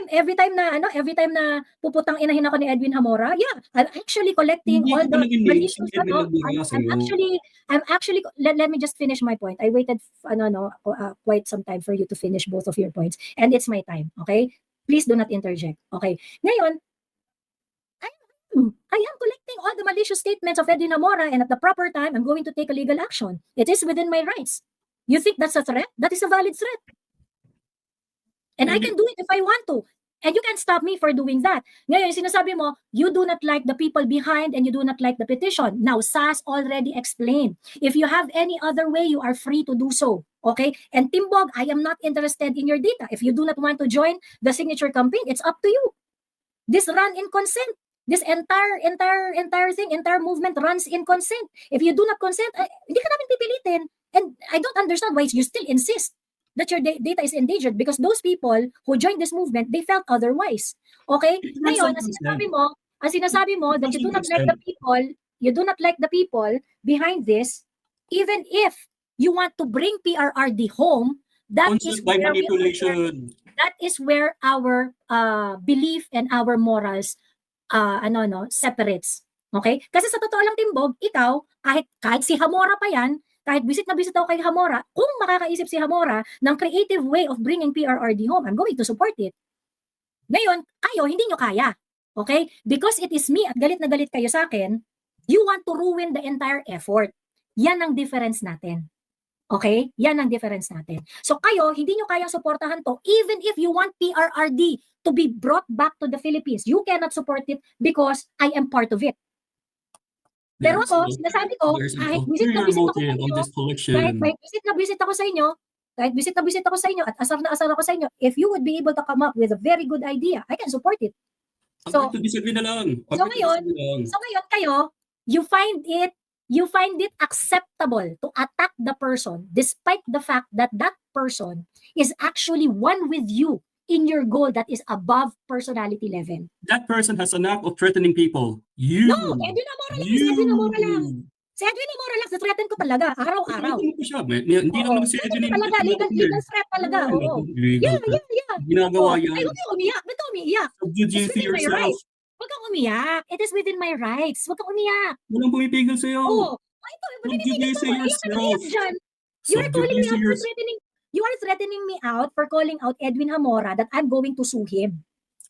[SPEAKER 2] Every time na puputang inahin ako ni Edwin Hamora, yeah, I'm actually collecting
[SPEAKER 3] Hindi
[SPEAKER 2] all
[SPEAKER 3] ko
[SPEAKER 2] the
[SPEAKER 3] talaga
[SPEAKER 2] malicious
[SPEAKER 3] si Edwin Hamora
[SPEAKER 2] I'm actually let me just finish my point. I waited quite some time for you to finish both of your points, and it's my time, okay? Please do not interject. Okay. Ngayon, I am collecting all the malicious statements of Edwin Hamora, and at the proper time, I'm going to take a legal action. It is within my rights. You think that's a threat? That is a valid threat. And I can do it if I want to. And you can't stop me for doing that. Ngayon, sinasabi mo, you do not like the people behind and you do not like the petition. Now, SAS already explained. If you have any other way, you are free to do so. Okay? And Timbog, I am not interested in your data. If you do not want to join the signature campaign, it's up to you. This run in consent. This entire movement runs in consent. If you do not consent, hindi ka namin pipilitin. And I don't understand why you still insist that your data is endangered because those people who joined this movement, they felt otherwise. Okay? Ngayon, ang sinasabi mo that you do not like the people behind this, even if you want to bring PRRD home, that is where our belief and our morals separates. Okay? Kasi sa totoo lang, Timbog, ikaw, kahit si Hamora pa yan, kahit visit na visit ako kay Hamora, kung makakaisip si Hamora ng creative way of bringing PRRD home, I'm going to support it. Ngayon, kayo, hindi nyo kaya. Okay? Because it is me at galit na galit kayo sa akin, you want to ruin the entire effort. Yan ang difference natin. Okay? Yan ang difference natin. So kayo, hindi nyo kayang suportahan to, even if you want PRRD to be brought back to the Philippines. You cannot support it because I am part of it. Pero ako, sinasabi ko, kahit visit na visit ako sa inyo, at asar na asar ako sa inyo, if you would be able to come up with a very good idea, I can support it. So ngayon kayo, you find it acceptable to attack the person despite the fact that that person is actually one with you in your goal that is above personality level.
[SPEAKER 3] That person has a knack of threatening people.
[SPEAKER 2] No, Edwin Hamora lang. Si Edwin Hamora lang, threaten ko talaga, araw-araw.
[SPEAKER 3] Hindi naman si Edwin
[SPEAKER 2] talaga, legal threat talaga. Oo. Yeah.
[SPEAKER 3] Ginagawa yan.
[SPEAKER 2] Ay, huwag kang umiyak. Ba't ka umiiyak?
[SPEAKER 3] Subjugate yourself.
[SPEAKER 2] Huwag kang umiyak. It is within my rights. Huwag kang umiyak.
[SPEAKER 3] Walang pumipigil sa'yo.
[SPEAKER 2] Oo.
[SPEAKER 3] Subjugate yourself.
[SPEAKER 2] You are calling me out for threatening. You are threatening me out for calling out Edwin Hamora that I'm going to sue him.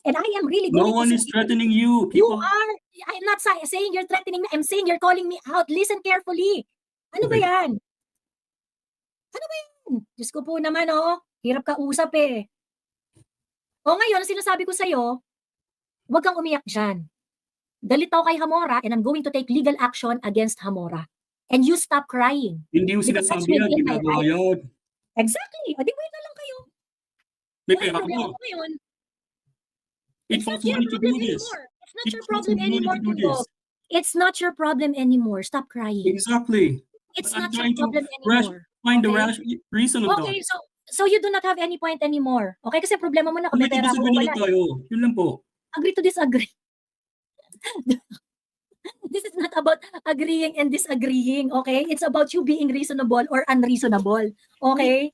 [SPEAKER 2] And I am really going to sue him.
[SPEAKER 3] No one is threatening you.
[SPEAKER 2] You are. I'm not saying you're threatening me. I'm saying you're calling me out. Listen carefully. Ano ba yan? Diyos ko po naman, hirap ka usap eh. O ngayon, sinasabi ko sa'yo, huwag kang umiyak dyan. Galit ako kay Hamora and I'm going to take legal action against Hamora. And you stop crying.
[SPEAKER 3] Hindi yung sinasabi yan, ginagawa yan.
[SPEAKER 2] Exactly. O di wait na lang kayo.
[SPEAKER 3] May pera ko. It
[SPEAKER 2] It's not
[SPEAKER 3] costs
[SPEAKER 2] your
[SPEAKER 3] money to
[SPEAKER 2] problem
[SPEAKER 3] do this.
[SPEAKER 2] anymore. It's not
[SPEAKER 3] It
[SPEAKER 2] your
[SPEAKER 3] costs
[SPEAKER 2] problem
[SPEAKER 3] money
[SPEAKER 2] anymore,
[SPEAKER 3] to do
[SPEAKER 2] Timbok.
[SPEAKER 3] this.
[SPEAKER 2] It's not your problem anymore. Stop crying.
[SPEAKER 3] Exactly.
[SPEAKER 2] It's
[SPEAKER 3] I'm
[SPEAKER 2] not your
[SPEAKER 3] trying to
[SPEAKER 2] problem anymore.
[SPEAKER 3] find the
[SPEAKER 2] Okay?
[SPEAKER 3] reason of that.
[SPEAKER 2] Okay, so you do not have any point anymore. Okay, kasi problema mo na kung may
[SPEAKER 3] Agree to
[SPEAKER 2] pera ako o
[SPEAKER 3] disagree na
[SPEAKER 2] wala.
[SPEAKER 3] lang tayo. Yun lang po.
[SPEAKER 2] Agree to disagree. This is not about agreeing and disagreeing, okay? It's about you being reasonable or unreasonable, okay?